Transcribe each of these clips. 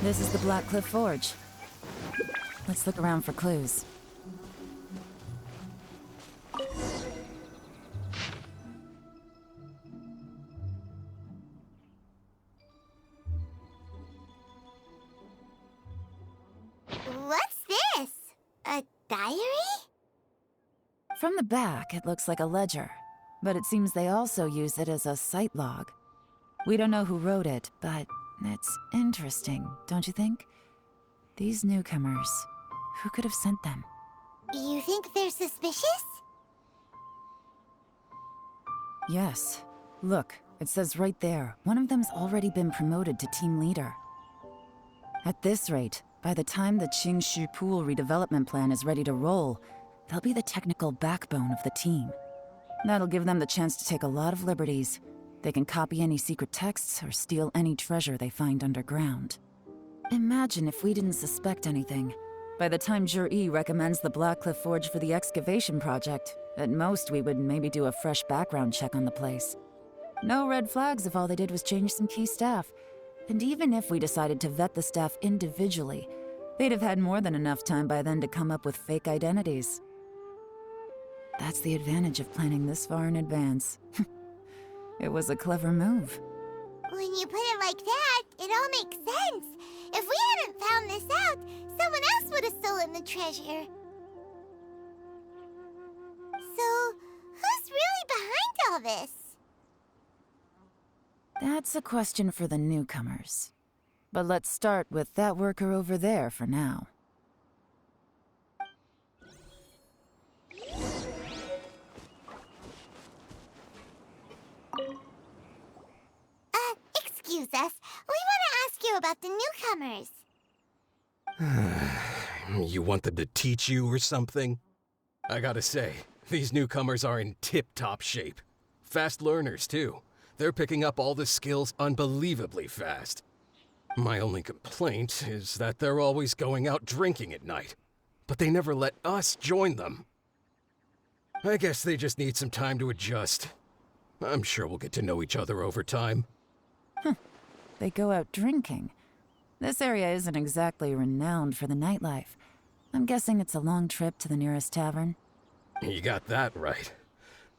This is the Black Cliff Forge. Let's look around for clues. What's this? A diary? From the back, it looks like a ledger, but it seems they also use it as a site log. We don't know who wrote it, but it's interesting, don't you think? These newcomers, who could have sent them? You think they're suspicious? Yes. Look, it says right there, one of them's already been promoted to team leader. At this rate, by the time the Qingshu Pool redevelopment plan is ready to roll, they'll be the technical backbone of the team. That'll give them the chance to take a lot of liberties. They can copy any secret texts or steal any treasure they find underground. Imagine if we didn't suspect anything. By the time Jur-E recommends the Black Cliff Forge for the excavation project, at most we would maybe do a fresh background check on the place. No red flags if all they did was change some key staff. And even if we decided to vet the staff individually, they'd have had more than enough time by then to come up with fake identities. That's the advantage of planning this far in advance. It was a clever move. When you put it like that, it all makes sense. If we hadn't found this out, someone else would have stolen the treasure. So, who's really behind all this? That's a question for the newcomers. But let's start with that worker over there for now. Excuse us. We want to ask you about the newcomers. You want them to teach you or something? I gotta say, these newcomers are in tip-top shape. Fast learners, too. They're picking up all the skills unbelievably fast. My only complaint is that they're always going out drinking at night, but they never let us join them. I guess they just need some time to adjust. I'm sure we'll get to know each other over time. They go out drinking. This area isn't exactly renowned for the nightlife. I'm guessing it's a long trip to the nearest tavern. You got that right.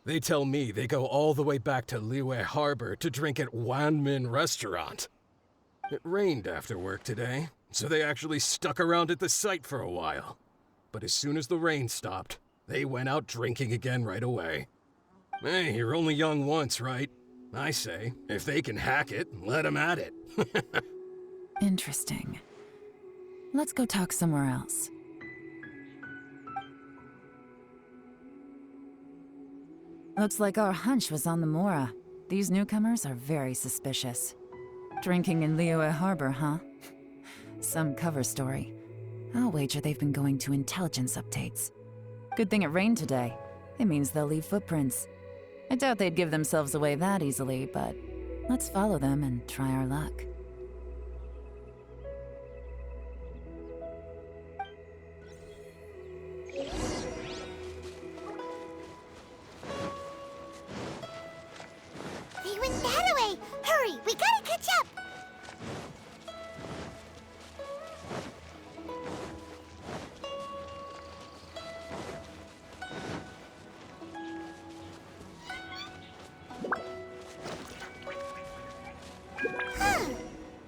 They tell me they go all the way back to Liyue Harbor to drink at Wanmin Restaurant. It rained after work today, so they actually stuck around at the site for a while. But as soon as the rain stopped, they went out drinking again right away. Hey, you're only young once, right? I say, if they can hack it, let them at it. Interesting. Let's go talk somewhere else. Looks like our hunch was on the Mora. These newcomers are very suspicious. Drinking in Liyue Harbor, huh? Some cover story. I'll wager they've been going to intelligence updates. Good thing it rained today. It means they'll leave footprints. I doubt they'd give themselves away that easily, but let's follow them and try our luck. They went that way! Hurry, we gotta catch up!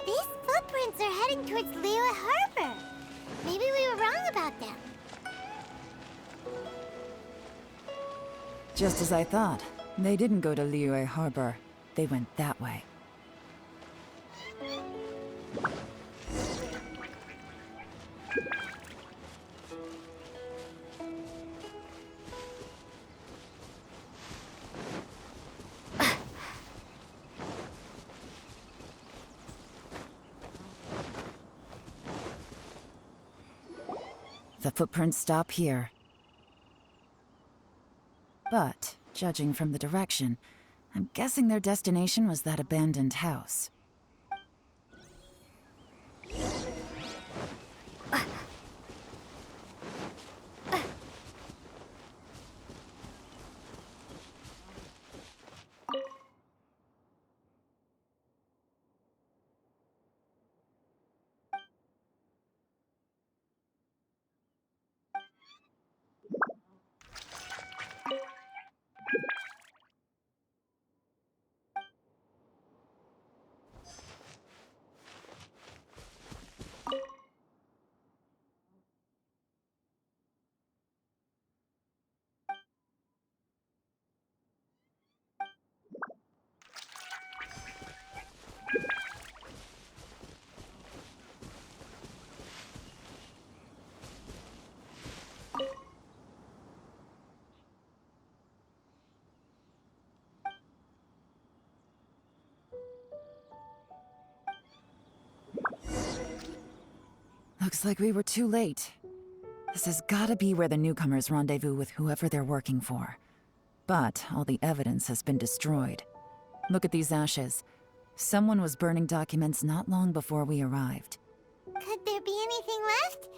These footprints are heading towards Liyue Harbor. Maybe we were wrong about them. Just as I thought. They didn't go to Liyue Harbor. They went that way. The footprints stop here. But, judging from the direction, I'm guessing their destination was that abandoned house. Looks like we were too late. This has gotta be where the newcomers rendezvous with whoever they're working for. But all the evidence has been destroyed. Look at these ashes. Someone was burning documents not long before we arrived. Could there be anything left?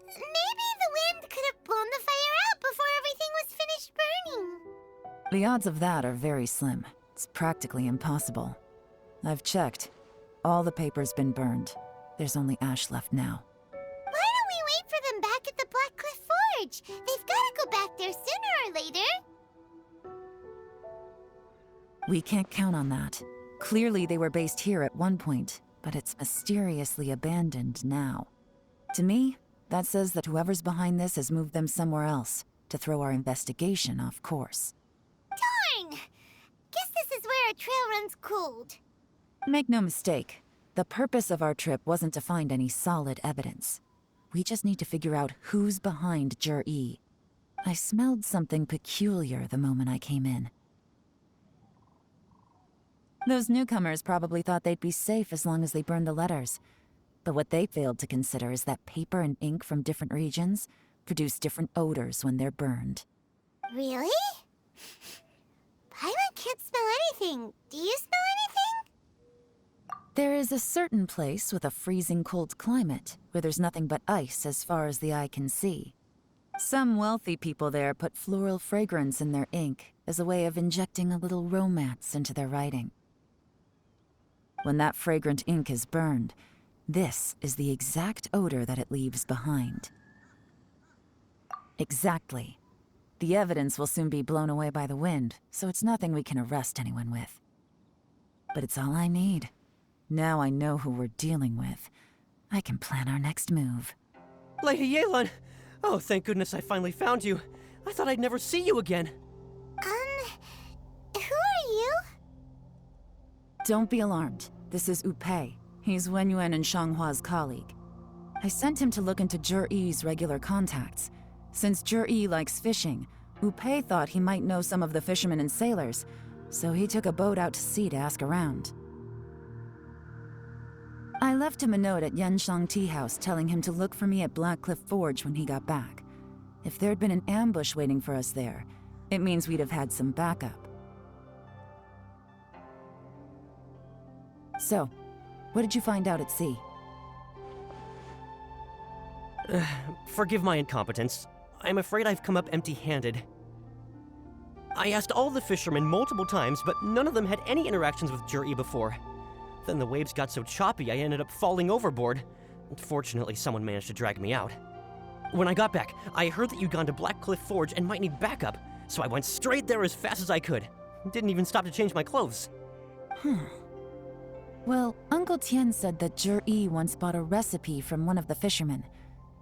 Maybe the wind could have blown the fire out before everything was finished burning. The odds of that are very slim. It's practically impossible. I've checked. All the paper's been burned. There's only ash left now. Why don't we wait for them back at the Black Cliff Forge? They've got to go back there sooner or later. We can't count on that. Clearly they were based here at one point, but it's mysteriously abandoned now. To me, that says that whoever's behind this has moved them somewhere else to throw our investigation off course. Darn! Guess this is where our trail runs cold. Make no mistake, the purpose of our trip wasn't to find any solid evidence. We just need to figure out who's behind Jur-E. I smelled something peculiar the moment I came in. Those newcomers probably thought they'd be safe as long as they burned the letters. But what they failed to consider is that paper and ink from different regions produce different odors when they're burned. Really? Paimon can't smell anything. Do you smell anything? There is a certain place with a freezing cold climate where there's nothing but ice as far as the eye can see. Some wealthy people there put floral fragrance in their ink as a way of injecting a little romance into their writing. When that fragrant ink is burned, this is the exact odor that it leaves behind. Exactly. The evidence will soon be blown away by the wind, so it's nothing we can arrest anyone with. But it's all I need. Now I know who we're dealing with. I can plan our next move. Lady Yelan! Oh, thank goodness I finally found you. I thought I'd never see you again. Who are you? Don't be alarmed. This is Upei. He's Wenyuan and Shanghua's colleague. I sent him to look into Jur-E's regular contacts. Since Jur-E likes fishing, Upei thought he might know some of the fishermen and sailors, so he took a boat out to sea to ask around. I left him a note at Yanshang Tea House telling him to look for me at Black Cliff Forge when he got back. If there'd been an ambush waiting for us there, it means we'd have had some backup. So, what did you find out at sea? Forgive my incompetence. I'm afraid I've come up empty-handed. I asked all the fishermen multiple times, but none of them had any interactions with Jur-E before. Then the waves got so choppy I ended up falling overboard. Fortunately, someone managed to drag me out. When I got back, I heard that you'd gone to Black Cliff Forge and might need backup, so I went straight there as fast as I could. Didn't even stop to change my clothes. Well, Uncle Tien said that Jur-E once bought a recipe from one of the fishermen.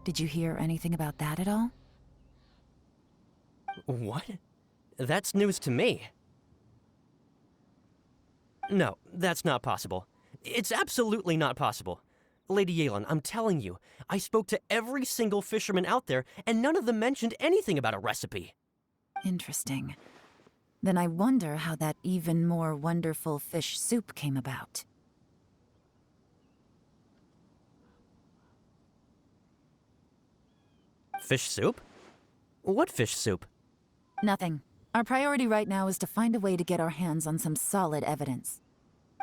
Did you hear anything about that at all? What? That's news to me. No, that's not possible. It's absolutely not possible. Lady Yelan, I'm telling you, I spoke to every single fisherman out there, and none of them mentioned anything about a recipe. Interesting. Then I wonder how that even more wonderful fish soup came about. Fish soup? What fish soup? Nothing. Our priority right now is to find a way to get our hands on some solid evidence.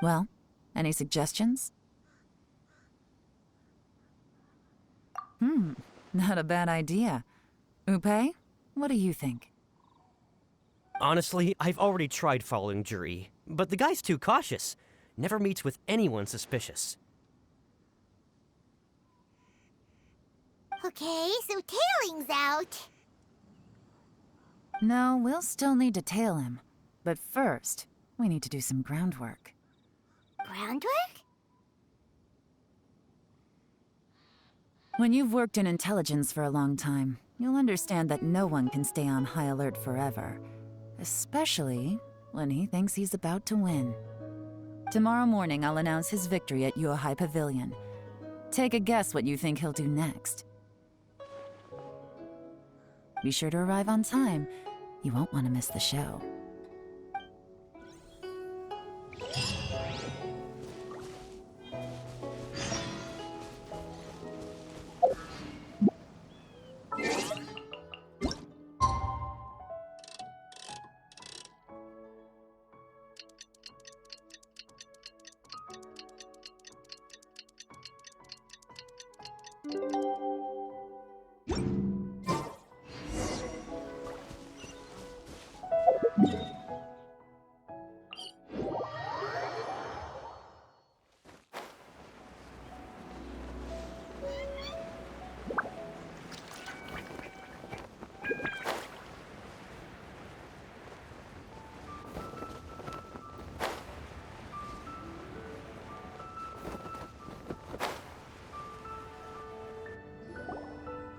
Well, any suggestions? Not a bad idea. Upei, what do you think? Honestly, I've already tried following Jur-E, but the guy's too cautious. Never meets with anyone suspicious. Okay, so tailing's out. No, we'll still need to tail him. But first, we need to do some groundwork. Groundwork? When you've worked in intelligence for a long time, you'll understand that no one can stay on high alert forever. Especially when he thinks he's about to win. Tomorrow morning, I'll announce his victory at Yuehai Pavilion. Take a guess what you think he'll do next. Be sure to arrive on time. You won't want to miss the show.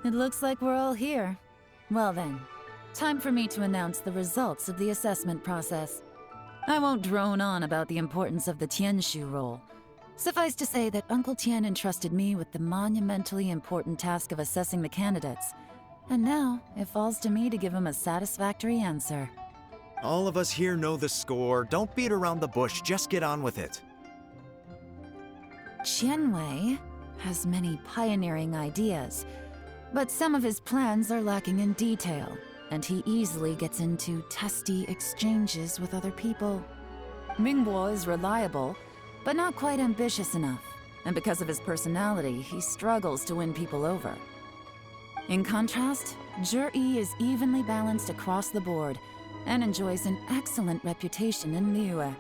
It looks like we're all here. Well then, time for me to announce the results of the assessment process. I won't drone on about the importance of the Tianshu role. Suffice to say that Uncle Tian entrusted me with the monumentally important task of assessing the candidates. And now, it falls to me to give him a satisfactory answer. All of us here know the score. Don't beat around the bush, just get on with it. Qianwei has many pioneering ideas, but some of his plans are lacking in detail, and he easily gets into testy exchanges with other people. Mingbo is reliable, but not quite ambitious enough, and because of his personality, he struggles to win people over. In contrast, Zhi is evenly balanced across the board, and enjoys an excellent reputation in Liyue.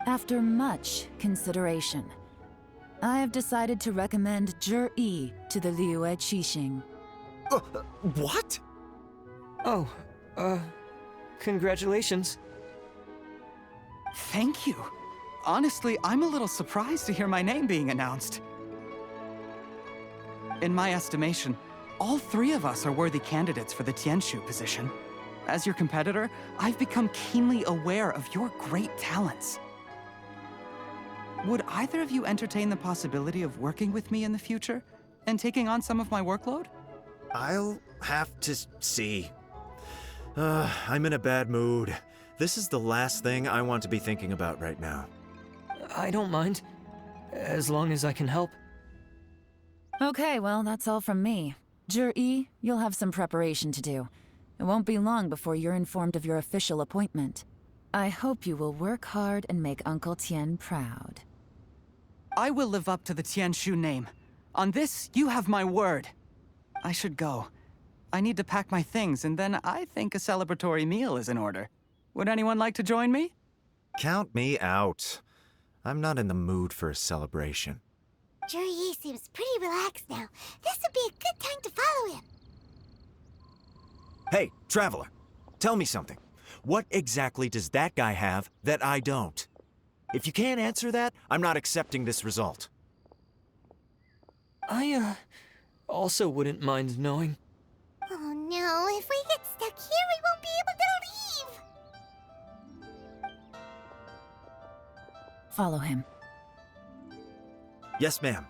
After much consideration, I have decided to recommend Zhi to the Liyue Qixing. What? Oh, congratulations. Thank you. Honestly, I'm a little surprised to hear my name being announced. In my estimation, all three of us are worthy candidates for the Tianshu position. As your competitor, I've become keenly aware of your great talents. Would either of you entertain the possibility of working with me in the future and taking on some of my workload? I'll have to see. I'm in a bad mood. This is the last thing I want to be thinking about right now. I don't mind, as long as I can help. Okay, well, that's all from me. Zhi, you'll have some preparation to do. It won't be long before you're informed of your official appointment. I hope you will work hard and make Uncle Tian proud. I will live up to the Tianshu name. On this, you have my word. I should go. I need to pack my things, and then I think a celebratory meal is in order. Would anyone like to join me? Count me out. I'm not in the mood for a celebration. Zhi seems pretty relaxed now. This would be a good time to follow him. Hey, Traveler, tell me something. What exactly does that guy have that I don't? If you can't answer that, I'm not accepting this result. I, also wouldn't mind knowing. Oh no, if we get stuck here, we won't be able to leave! Follow him. Yes, ma'am.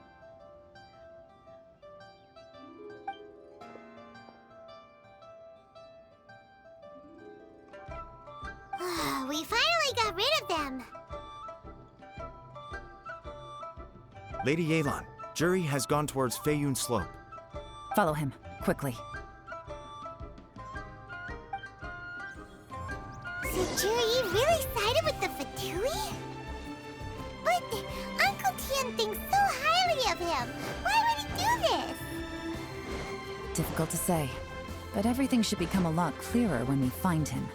We finally got rid of them! Lady Yelan, Zhi has gone towards Feiyun Slope. Follow him, quickly. So Zhi really sided with the Fatui? But Uncle Tian thinks so highly of him. Why would he do this? Difficult to say, but everything should become a lot clearer when we find him.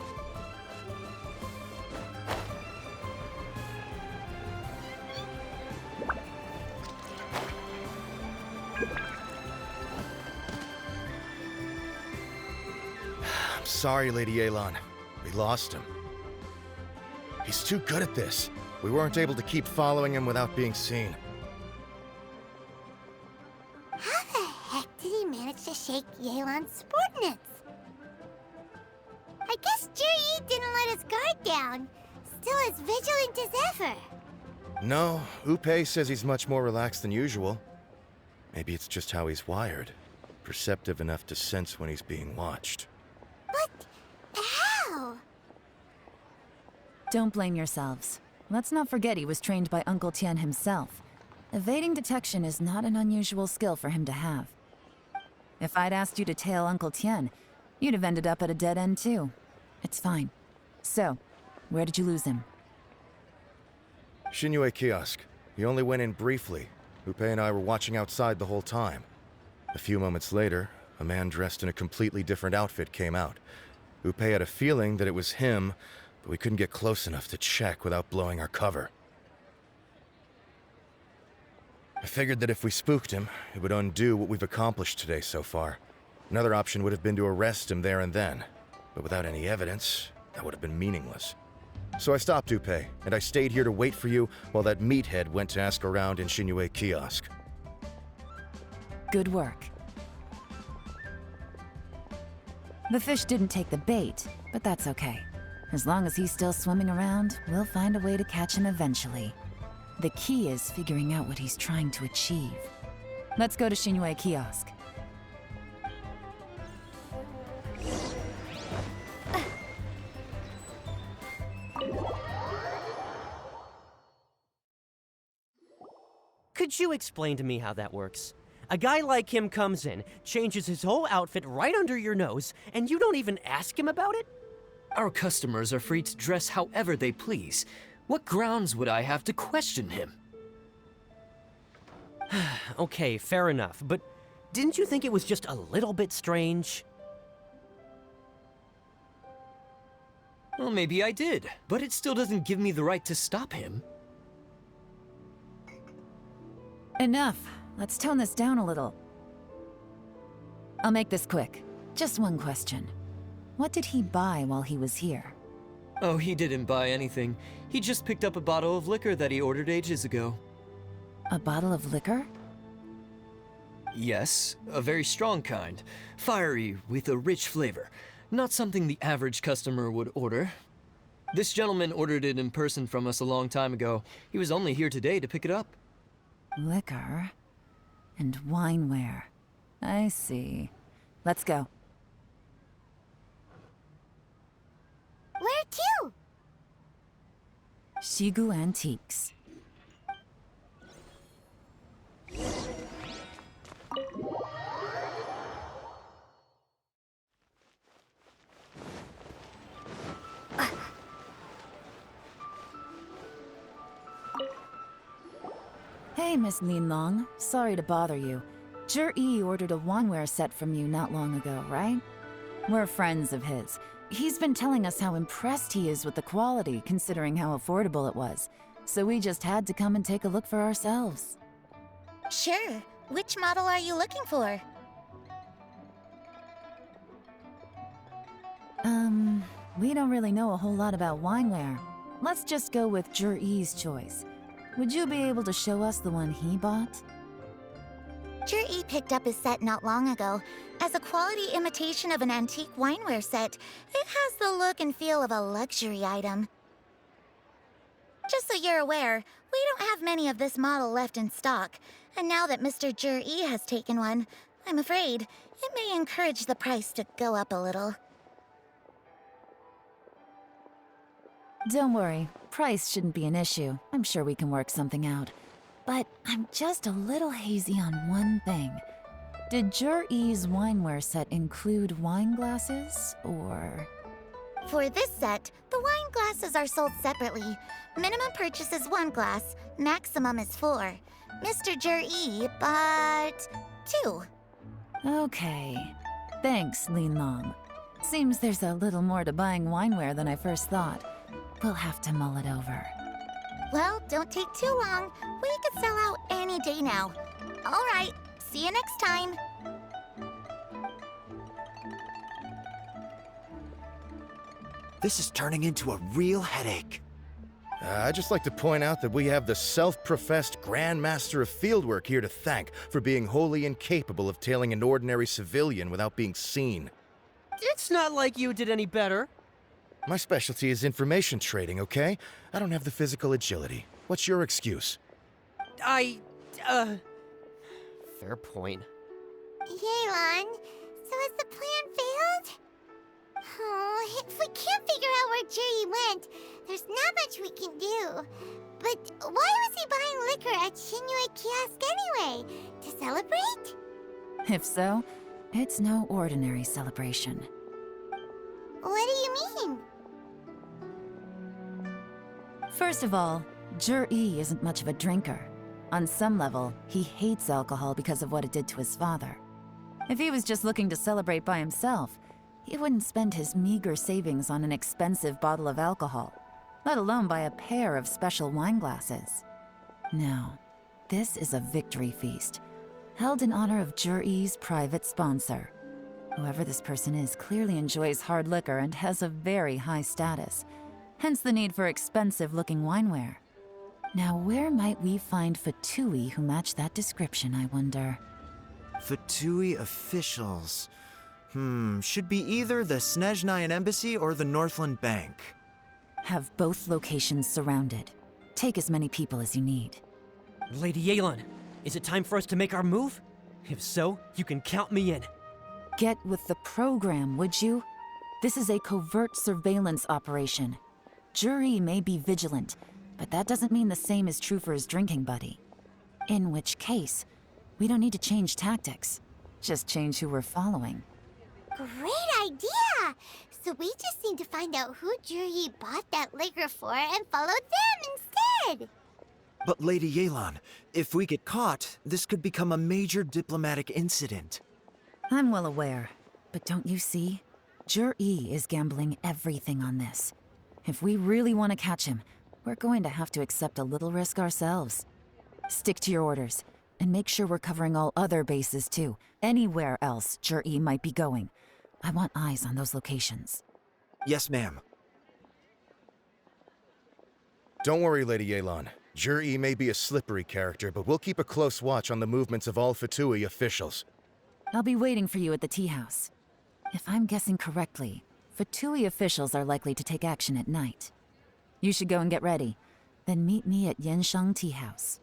Sorry, Lady Yelan. We lost him. He's too good at this. We weren't able to keep following him without being seen. How the heck did he manage to shake Yelan's subordinates? I guess Zhi didn't let his guard down. Still as vigilant as ever. No, Upei says he's much more relaxed than usual. Maybe it's just how he's wired. Perceptive enough to sense when he's being watched. But how? Don't blame yourselves. Let's not forget he was trained by Uncle Tian himself. Evading detection is not an unusual skill for him to have. If I'd asked you to tail Uncle Tian, you'd have ended up at a dead end too. It's fine. So, where did you lose him? Shinyue Kiosk. He only went in briefly. Upei and I were watching outside the whole time. A few moments later, a man dressed in a completely different outfit came out. Upe had a feeling that it was him, but we couldn't get close enough to check without blowing our cover. I figured that if we spooked him, it would undo what we've accomplished today so far. Another option would have been to arrest him there and then, but without any evidence, that would have been meaningless. So I stopped Upe, and I stayed here to wait for you while that meathead went to ask around in Shinue Kiosk. Good work. The fish didn't take the bait, but that's okay. As long as he's still swimming around, we'll find a way to catch him eventually. The key is figuring out what he's trying to achieve. Let's go to Shinue Kiosk. Could you explain to me how that works? A guy like him comes in, changes his whole outfit right under your nose, and you don't even ask him about it? Our customers are free to dress however they please. What grounds would I have to question him? Okay, fair enough, but didn't you think it was just a little bit strange? Well, maybe I did, but it still doesn't give me the right to stop him. Enough. Let's tone this down a little. I'll make this quick. Just one question. What did he buy while he was here? Oh, he didn't buy anything. He just picked up a bottle of liquor that he ordered ages ago. A bottle of liquor? Yes, a very strong kind. Fiery, with a rich flavor. Not something the average customer would order. This gentleman ordered it in person from us a long time ago. He was only here today to pick it up. Liquor and wineware. I see. Let's go. Where to? Shigu Antiques. Hey, Miss Linlong. Sorry to bother you. Zhi ordered a wineware set from you not long ago, right? We're friends of his. He's been telling us how impressed he is with the quality, considering how affordable it was. So we just had to come and take a look for ourselves. Sure. Which model are you looking for? We don't really know a whole lot about wineware. Let's just go with Zhi's choice. Would you be able to show us the one he bought? Zhi picked up his set not long ago. As a quality imitation of an antique wineware set, it has the look and feel of a luxury item. Just so you're aware, we don't have many of this model left in stock, and now that Mr. Zhi has taken one, I'm afraid it may encourage the price to go up a little. Don't worry, price shouldn't be an issue. I'm sure we can work something out. But I'm just a little hazy on one thing. Did Zhi's wineware set include wine glasses, or...? For this set, the wine glasses are sold separately. Minimum purchase is 1 glass, maximum is 4. Mr. Zhi bought 2. Okay. Thanks, Linlong. Seems there's a little more to buying wineware than I first thought. We'll have to mull it over. Well, don't take too long. We could sell out any day now. All right, see you next time. This is turning into a real headache. I'd just like to point out that we have the self-professed Grand Master of Fieldwork here to thank for being wholly incapable of tailing an ordinary civilian without being seen. It's not like you did any better. My specialty is information trading, okay? I don't have the physical agility. What's your excuse? Fair point. Yelan, so has the plan failed? Oh, if we can't figure out where Jerry went, there's not much we can do. But why was he buying liquor at Shinue Kiosk anyway? To celebrate? If so, it's no ordinary celebration. What do you mean? First of all, Zhi isn't much of a drinker. On some level, he hates alcohol because of what it did to his father. If he was just looking to celebrate by himself, he wouldn't spend his meager savings on an expensive bottle of alcohol, let alone buy a pair of special wine glasses. No, this is a victory feast, held in honor of Jur-E's private sponsor. Whoever this person is clearly enjoys hard liquor and has a very high status, hence the need for expensive-looking wineware. Now, where might we find Fatui who match that description, I wonder? Fatui officials. Should be either the Snezhnayan Embassy or the Northland Bank. Have both locations surrounded. Take as many people as you need. Lady Yelan, is it time for us to make our move? If so, you can count me in. Get with the program, would you? This is a covert surveillance operation. Jur-E may be vigilant, but that doesn't mean the same is true for his drinking buddy. In which case, we don't need to change tactics. Just change who we're following. Great idea! So we just need to find out who Jur-E bought that liquor for and follow them instead! But Lady Yelan, if we get caught, this could become a major diplomatic incident. I'm well aware, but don't you see? Jur-E is gambling everything on this. If we really want to catch him, we're going to have to accept a little risk ourselves. Stick to your orders, and make sure we're covering all other bases too. Anywhere else Jur-E might be going. I want eyes on those locations. Yes, ma'am. Don't worry, Lady Yelan. Jur-E may be a slippery character, but we'll keep a close watch on the movements of all Fatui officials. I'll be waiting for you at the tea house. If I'm guessing correctly, Fatui officials are likely to take action at night. You should go and get ready, then meet me at Yenshang Tea House.